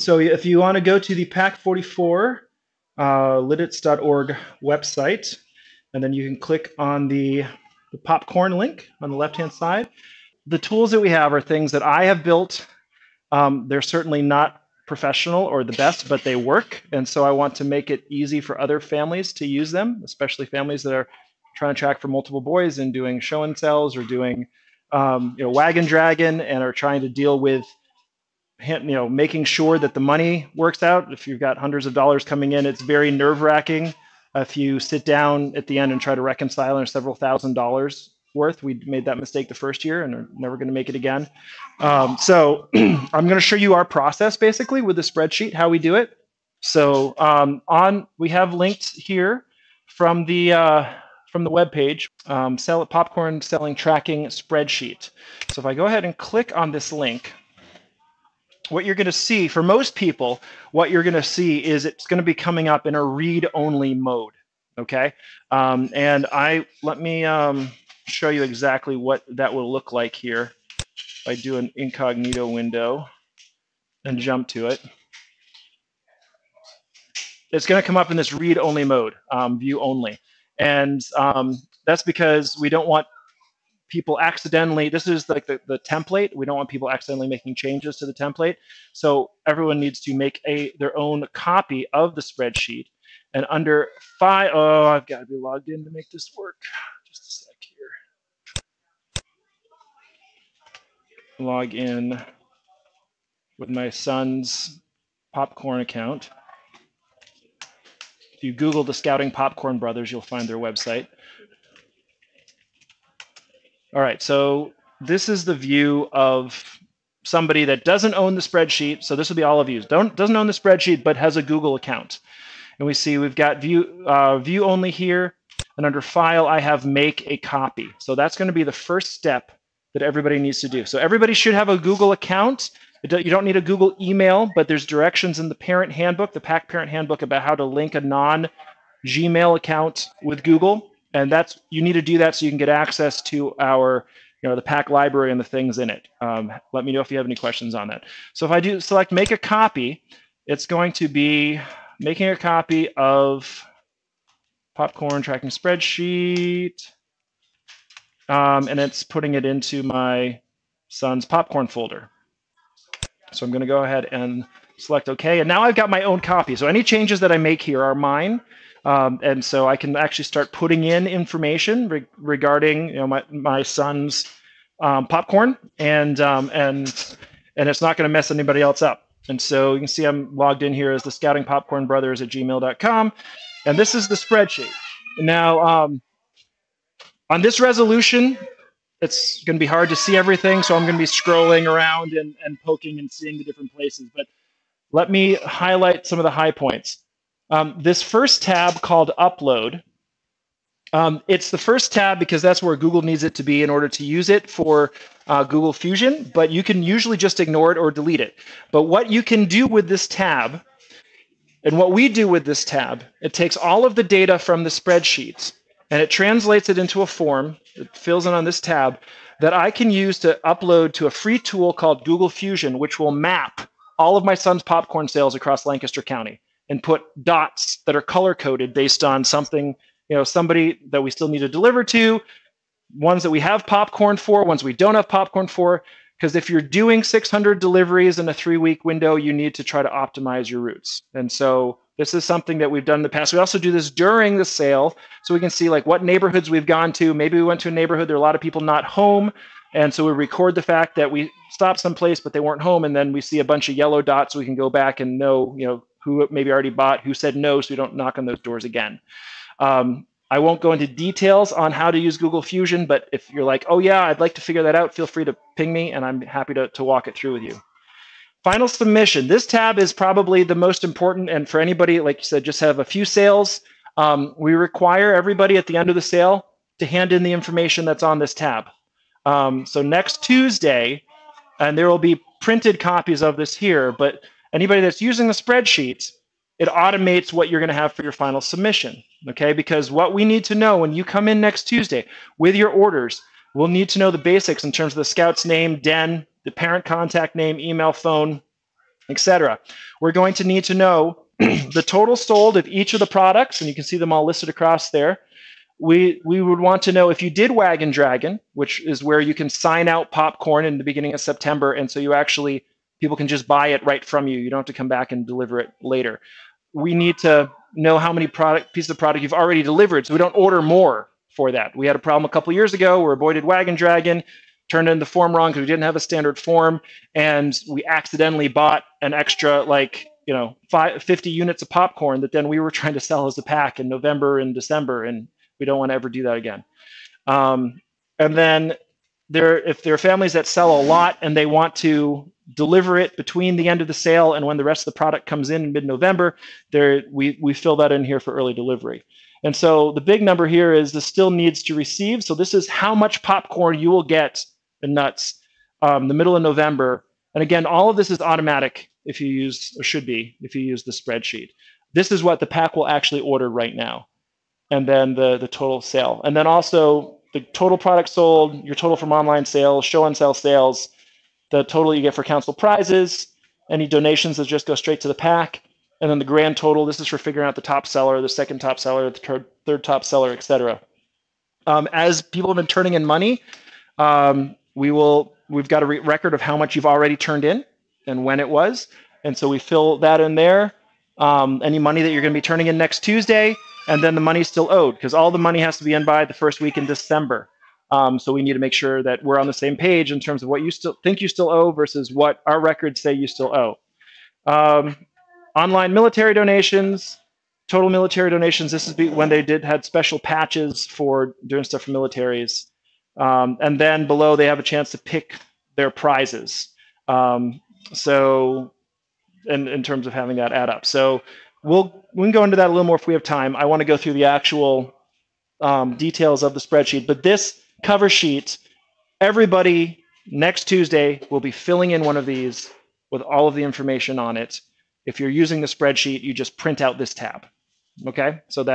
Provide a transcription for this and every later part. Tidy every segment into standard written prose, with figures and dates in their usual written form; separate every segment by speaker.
Speaker 1: So if you want to go to the Pack44 lititz.org website, and then you can click on the popcorn link on the left-hand side. The tools that we have are things that I have built. They're certainly not professional or the best, but they work. And so I want to make it easy for other families to use them, especially families that are trying to track for multiple boys and doing show and tells or doing wagon dragon and are trying to deal with making sure that the money works out. If you've got hundreds of dollars coming in, it's very nerve-wracking. If you sit down at the end and try to reconcile and several $1,000s worth, we made that mistake the first year and are never going to make it again. So I'm going to show you our process basically with the spreadsheet, how we do it. So we have linked here from the web page, popcorn selling tracking spreadsheet. So if I go ahead and click on this link, what you're going to see, for most people, what you're going to see is it's going to be coming up in a read-only mode, okay? Let me show you exactly what that will look like here. If I do an incognito window and jump to it, it's going to come up in this read-only mode, view only. And that's because we don't want people accidentally, this is like the template. We don't want people accidentally making changes to the template. So everyone needs to make their own copy of the spreadsheet. And under file, oh, I've got to be logged in to make this work. Just a sec here. Log in with my son's popcorn account. If you Google the Scouting Popcorn Brothers, you'll find their website. All right, so this is the view of somebody that doesn't own the spreadsheet. So this will be all of you. Doesn't own the spreadsheet, but has a Google account. And we see we've got view only here. And under file, I have make a copy. So that's going to be the first step that everybody needs to do. So everybody should have a Google account. You don't need a Google email, but there's directions in the parent handbook, the PAC parent handbook, about how to link a non-Gmail account with Google. And you need to do that so you can get access to our, the PAC library and the things in it. Let me know if you have any questions on that. So if I do select make a copy, it's going to be making a copy of popcorn tracking spreadsheet. And it's putting it into my son's popcorn folder. So I'm going to go ahead and select OK. And now I've got my own copy. So any changes that I make here are mine. And so I can actually start putting in information regarding my son's popcorn, and it's not going to mess anybody else up. And so you can see I'm logged in here as the Scouting Popcorn Brothers at gmail.com, and this is the spreadsheet. Now on this resolution, it's going to be hard to see everything, so I'm going to be scrolling around and poking and seeing the different places. But let me highlight some of the high points. This first tab called Upload, it's the first tab because that's where Google needs it to be in order to use it for Google Fusion, but you can usually just ignore it or delete it. But what you can do with this tab, and what we do with this tab, it takes all of the data from the spreadsheets and it translates it into a form, it fills in on this tab, that I can use to upload to a free tool called Google Fusion, which will map all of my son's popcorn sales across Lancaster County and put dots that are color-coded based on something, somebody that we still need to deliver to, ones that we have popcorn for, ones we don't have popcorn for, because if you're doing 600 deliveries in a 3-week window, you need to try to optimize your routes. And so this is something that we've done in the past. We also do this during the sale, so we can see like what neighborhoods we've gone to. Maybe we went to a neighborhood, there are a lot of people not home, and so we record the fact that we stopped someplace, but they weren't home, and then we see a bunch of yellow dots, so we can go back and know, who maybe already bought, who said no, so we don't knock on those doors again. I won't go into details on how to use Google Fusion, but if you're like, oh yeah, I'd like to figure that out, feel free to ping me, and I'm happy to walk it through with you. Final submission. This tab is probably the most important, and for anybody, like you said, just have a few sales, we require everybody at the end of the sale to hand in the information that's on this tab. So next Tuesday, and there will be printed copies of this here, but anybody that's using the spreadsheets, it automates what you're going to have for your final submission, okay? Because what we need to know when you come in next Tuesday with your orders, we'll need to know the basics in terms of the scout's name, den, the parent contact name, email, phone, etc. We're going to need to know the total sold of each of the products, and you can see them all listed across there. We would want to know if you did Wagon Dragon, which is where you can sign out popcorn in the beginning of September, and so you actually, people can just buy it right from you. You don't have to come back and deliver it later. We need to know how many pieces of product you've already delivered, so we don't order more for that. We had a problem a couple years ago where Boy did Wagon Dragon, turned in the form wrong because we didn't have a standard form, and we accidentally bought an extra, like, 50 units of popcorn that then we were trying to sell as a pack in November and December, and we don't want to ever do that again. And then if there are families that sell a lot and they want to deliver it between the end of the sale and when the rest of the product comes in mid-November, we fill that in here for early delivery. And so the big number here is the still needs to receive. So this is how much popcorn you will get in nuts the middle of November. And again, all of this is automatic if you use, or should be, if you use the spreadsheet. This is what the pack will actually order right now. And then the total sale. And then also the total product sold, your total from online sales, show and sell sales, the total you get for council prizes, any donations that just go straight to the pack, and then the grand total. This is for figuring out the top seller, the second top seller, the third top seller, etc. As people have been turning in money, we've got a record of how much you've already turned in and when it was. And so we fill that in there. Any money that you're going to be turning in next Tuesday, and then the money's still owed because all the money has to be in by the first week in December. So we need to make sure that we're on the same page in terms of what you still think you still owe versus what our records say you still owe. Online military donations, total military donations. This is when they had special patches for doing stuff for militaries. And then below they have a chance to pick their prizes. So in terms of having that add up. So we can go into that a little more if we have time. I want to go through the actual details of the spreadsheet, but this cover sheet, everybody next Tuesday will be filling in one of these with all of the information on it. If you're using the spreadsheet, you just print out this tab. Okay, so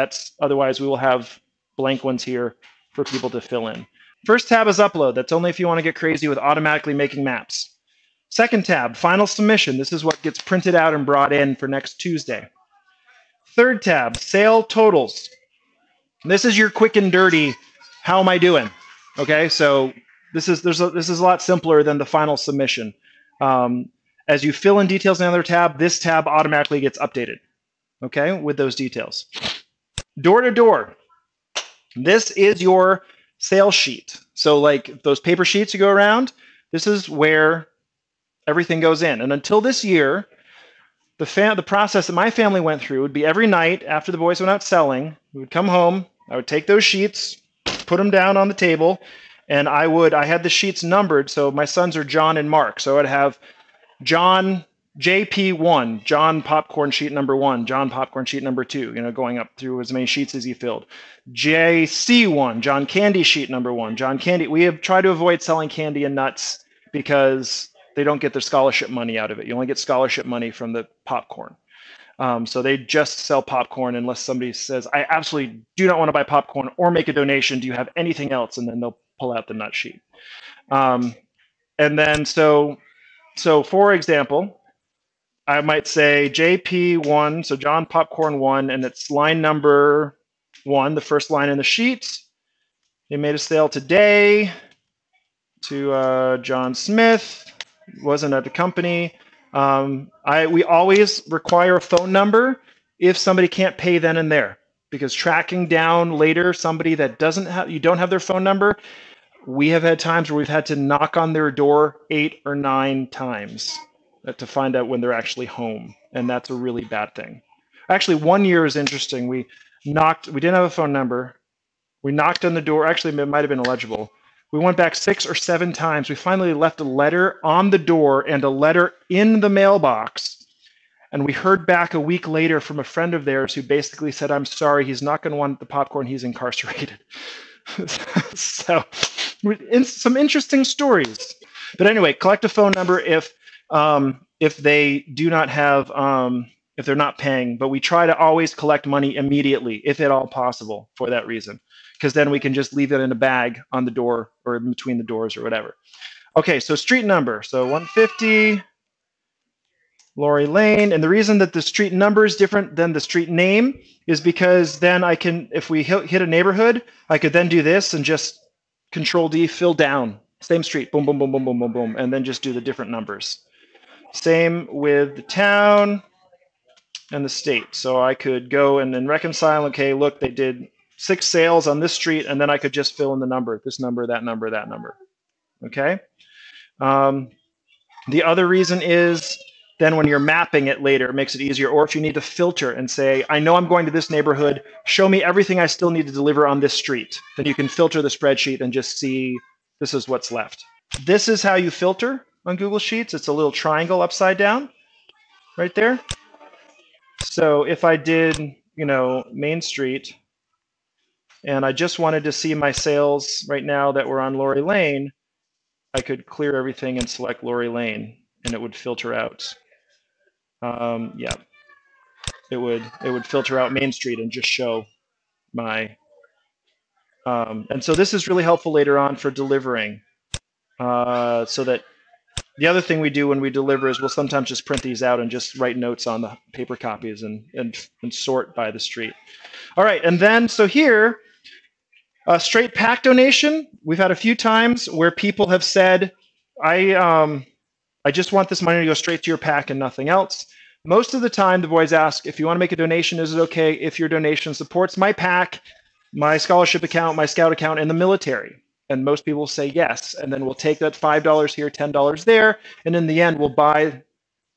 Speaker 1: otherwise we will have blank ones here for people to fill in. First tab is upload. That's only if you want to get crazy with automatically making maps. Second tab, final submission. This is what gets printed out and brought in for next Tuesday. Third tab, sale totals. This is your quick and dirty, how am I doing? Okay, so this is a lot simpler than the final submission. As you fill in details in another tab, this tab automatically gets updated, okay, with those details. Door to door. This is your sales sheet. So like those paper sheets you go around, this is where everything goes in. And until this year, the process that my family went through would be every night after the boys went out selling, we would come home, I would take those sheets, put them down on the table, and I had the sheets numbered, so my sons are John and Mark. So I'd have John JP1, John popcorn sheet number 1, John popcorn sheet number 2, going up through as many sheets as you filled. JC1, John candy sheet number 1, John candy. We have tried to avoid selling candy and nuts because they don't get their scholarship money out of it. You only get scholarship money from the popcorn. So they just sell popcorn unless somebody says, I absolutely do not want to buy popcorn or make a donation. Do you have anything else? And then they'll pull out the nut sheet. And then so for example, I might say JP1, so John Popcorn 1, and it's line number 1, the first line in the sheet. They made a sale today to John Smith. Wasn't at the company. We always require a phone number if somebody can't pay then and there, because tracking down later somebody that you don't have their phone number, we have had times where we've had to knock on their door 8 or 9 times to find out when they're actually home, and that's a really bad thing. Actually, one year is interesting. We didn't have a phone number. We knocked on the door. Actually, it might have been illegible. We went back 6 or 7 times. We finally left a letter on the door and a letter in the mailbox. And we heard back a week later from a friend of theirs who basically said, I'm sorry, he's not going to want the popcorn, he's incarcerated. So, some interesting stories. But anyway, collect a phone number if they do not have, if they're not paying. But we try to always collect money immediately, if at all possible, for that reason. Because then we can just leave it in a bag on the door or in between the doors or whatever. Okay, so street number. So 150, Lori Lane. And the reason that the street number is different than the street name is because then I can, if we hit a neighborhood, I could then do this and just Control D, fill down. Same street, boom, boom, boom, boom, boom, boom, boom, and then just do the different numbers. Same with the town and the state. So I could go and then reconcile, okay, look, they did 6 sales on this street, and then I could just fill in the number, this number, that number, that number. Okay? The other reason is then when you're mapping it later, it makes it easier. Or if you need to filter and say, I know I'm going to this neighborhood, show me everything I still need to deliver on this street. Then you can filter the spreadsheet and just see this is what's left. This is how you filter on Google Sheets. It's a little triangle upside down right there. So if I did, you know, Main Street, and I just wanted to see my sales right now that were on Lori Lane, I could clear everything and select Lori Lane, and it would filter out. Yeah, it would filter out Main Street and just show my. And so this is really helpful later on for delivering. So that the other thing we do when we deliver is we'll sometimes just print these out and just write notes on the paper copies and sort by the street. All right, and then so here, a straight pack donation. We've had a few times where people have said, I just want this money to go straight to your pack and nothing else. Most of the time, the boys ask, if you want to make a donation, is it okay if your donation supports my pack, my scholarship account, my scout account, and the military? And most people say yes. And then we'll take that $5 here, $10 there. And in the end, we'll buy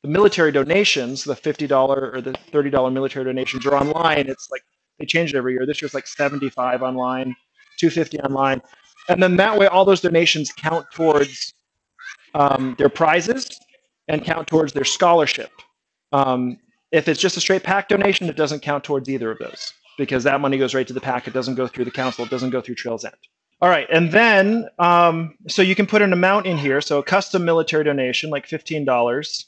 Speaker 1: the military donations, the $50 or the $30 military donations are online. It's like, they change it every year. This year's like 75 online, 250 online. And then that way, all those donations count towards their prizes and count towards their scholarship. If it's just a straight pack donation, it doesn't count towards either of those because that money goes right to the pack. It doesn't go through the council. It doesn't go through Trails End. All right, and then, so you can put an amount in here. So a custom military donation, like $15.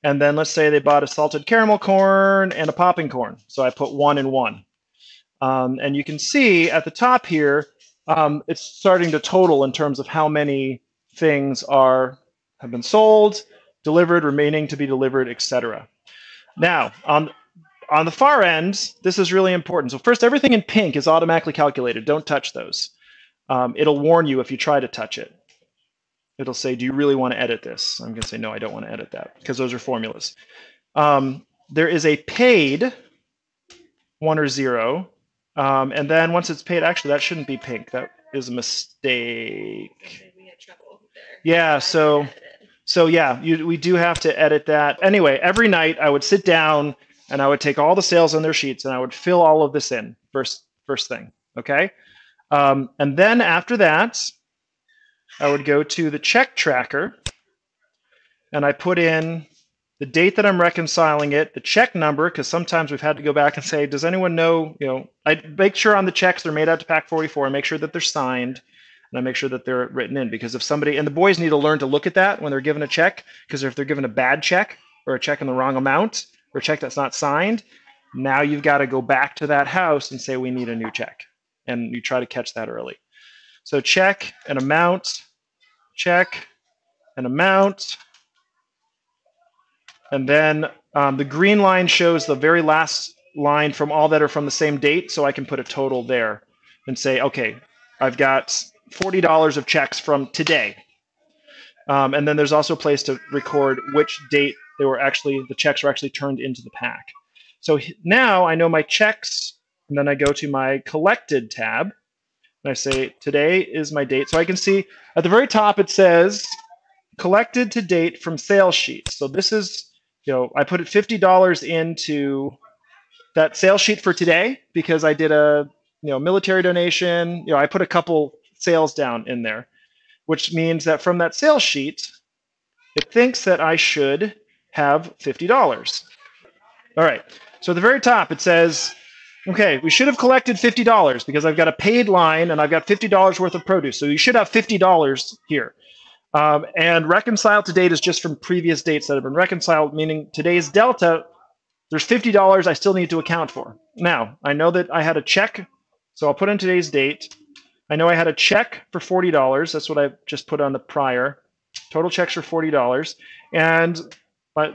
Speaker 1: And then let's say they bought a salted caramel corn and a popping corn. So I put 1 and 1. And you can see at the top here, it's starting to total in terms of how many things have been sold, delivered, remaining to be delivered, etc. Now, on the far end, this is really important. So first, everything in pink is automatically calculated. Don't touch those. It'll warn you if you try to touch it. It'll say, do you really want to edit this? I'm going to say, no, I don't want to edit that because those are formulas. There is a paid 1 or 0. And then once it's paid, actually, that shouldn't be pink. That is a mistake. Yeah, so yeah, we do have to edit that. Anyway, every night I would sit down and I would take all the sales on their sheets and I would fill all of this in first thing, okay? And then after that, I would go to the check tracker and I put in the date that I'm reconciling it, the check number, because sometimes we've had to go back and say, does anyone know, I make sure on the checks they're made out to pack 44, I make sure that they're signed, and I make sure that they're written in, because if somebody, and the boys need to learn to look at that when they're given a check, because if they're given a bad check, or a check in the wrong amount, or a check that's not signed, now you've got to go back to that house and say, we need a new check. And you try to catch that early. So check an amount, check an amount, and then the green line shows the very last line from all that are from the same date, so I can put a total there and say, okay, I've got $40 of checks from today. And then there's also a place to record which date the checks were actually turned into the pack. So now I know my checks, and then I go to my collected tab, and I say, today is my date. So I can see at the very top it says, collected to date from sales sheet. So this is, I put $50 into that sales sheet for today because I did a military donation. I put a couple sales down in there, which means that from that sales sheet, it thinks that I should have $50. All right. So at the very top, it says, okay, we should have collected $50 because I've got a paid line and I've got $50 worth of produce. So you should have $50 here. And reconcile to date is just from previous dates that have been reconciled, meaning today's delta, there's $50 I still need to account for. Now, I know that I had a check, so I'll put in today's date. I know I had a check for $40. That's what I just put on the prior. Total checks for $40. And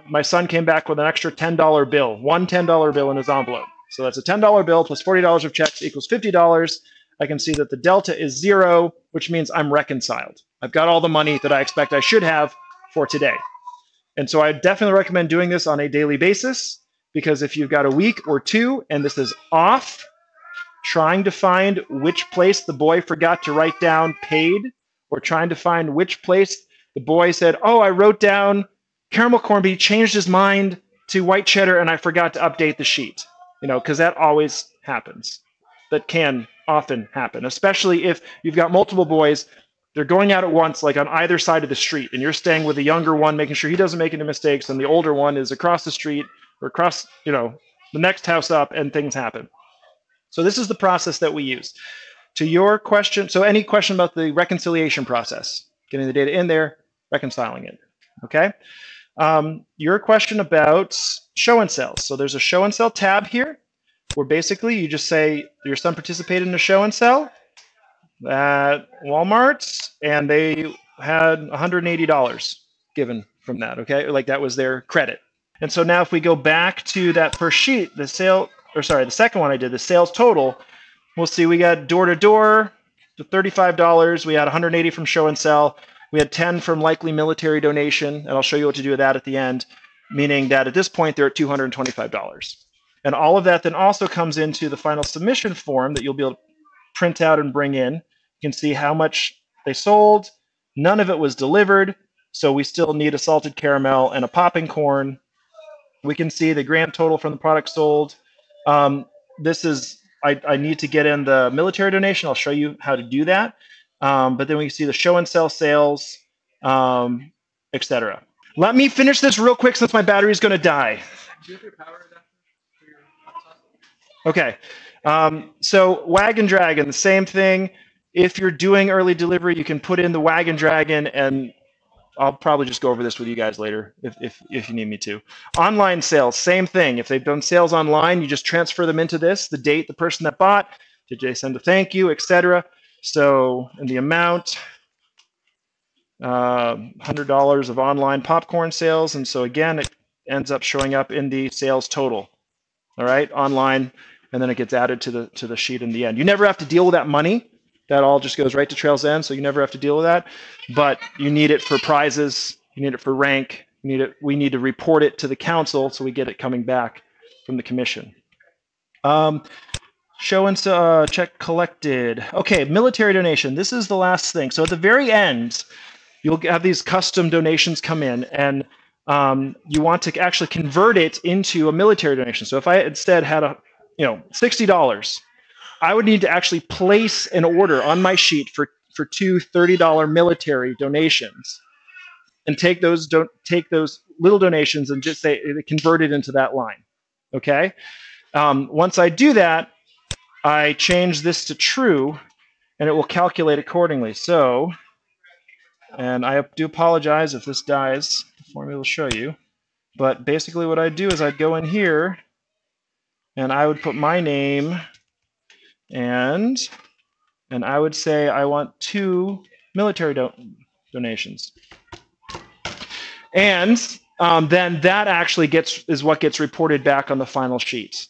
Speaker 1: my son came back with an extra $10 bill, one $10 bill in his envelope. So that's a $10 bill plus $40 of checks equals $50. I can see that the delta is 0, which means I'm reconciled. I've got all the money that I expect I should have for today. And so I definitely recommend doing this on a daily basis, because if you've got a week or two and this is off, trying to find which place the boy forgot to write down paid, or trying to find which place the boy said, oh, I wrote down caramel corned beef, changed his mind to white cheddar, and I forgot to update the sheet. You know, because that always happens. That can often happen, especially if you've got multiple boys. They're going out at once, like on either side of the street, and you're staying with the younger one, making sure he doesn't make any mistakes, and the older one is across the street or across, you know, the next house up, and things happen. So this is the process that we use. To your question, so any question about the reconciliation process, getting the data in there, reconciling it, okay? Your question about show and sell. So there's a show and sell tab here, where basically you just say your son participated in a show and sell at Walmart, and they had $180 given from that, okay? Like that was their credit. And so now if we go back to that first sheet, the second one I did, the sales total, we'll see we got door to door to $35. We had 180 from show and sell. We had 10 from likely military donation, and I'll show you what to do with that at the end, meaning that at this point they're at $225. And all of that then also comes into the final submission form that you'll be able to print out and bring in. You can see how much they sold. None of it was delivered, so we still need a salted caramel and a popping corn. We can see the grand total from the product sold. This is, I need to get in the military donation. I'll show you how to do that. But then we can see the show and sell sales, etc. Let me finish this real quick since my battery is going to die. Do you have your power adapter for your laptop? Okay. So Wagon Dragon, the same thing. If you're doing early delivery, you can put in the Wagon Dragon, and I'll probably just go over this with you guys later if you need me to. Online sales, same thing. If they've done sales online, you just transfer them into this, the date, the person that bought, did they send a thank you, etc. So, and the amount, $100 of online popcorn sales. And so again, it ends up showing up in the sales total, all right, online, and then it gets added to the sheet in the end. You never have to deal with that money. That all just goes right to Trail's End, so you never have to deal with that. But you need it for prizes, you need it for rank, we need to report it to the council so we get it coming back from the commission. Show and check collected. Okay, military donation. This is the last thing. So at the very end, you'll have these custom donations come in, and you want to actually convert it into a military donation. So if I instead had $60, I would need to actually place an order on my sheet for two $30 military donations, and take those little donations and just say convert it into that line. Okay. Once I do that, I change this to true, and it will calculate accordingly. So, and I do apologize if this dies. The formula will show you. But basically, what I'd do is I'd go in here, and I would put my name. And I would say I want 2 military donations. And then that actually is what gets reported back on the final sheet.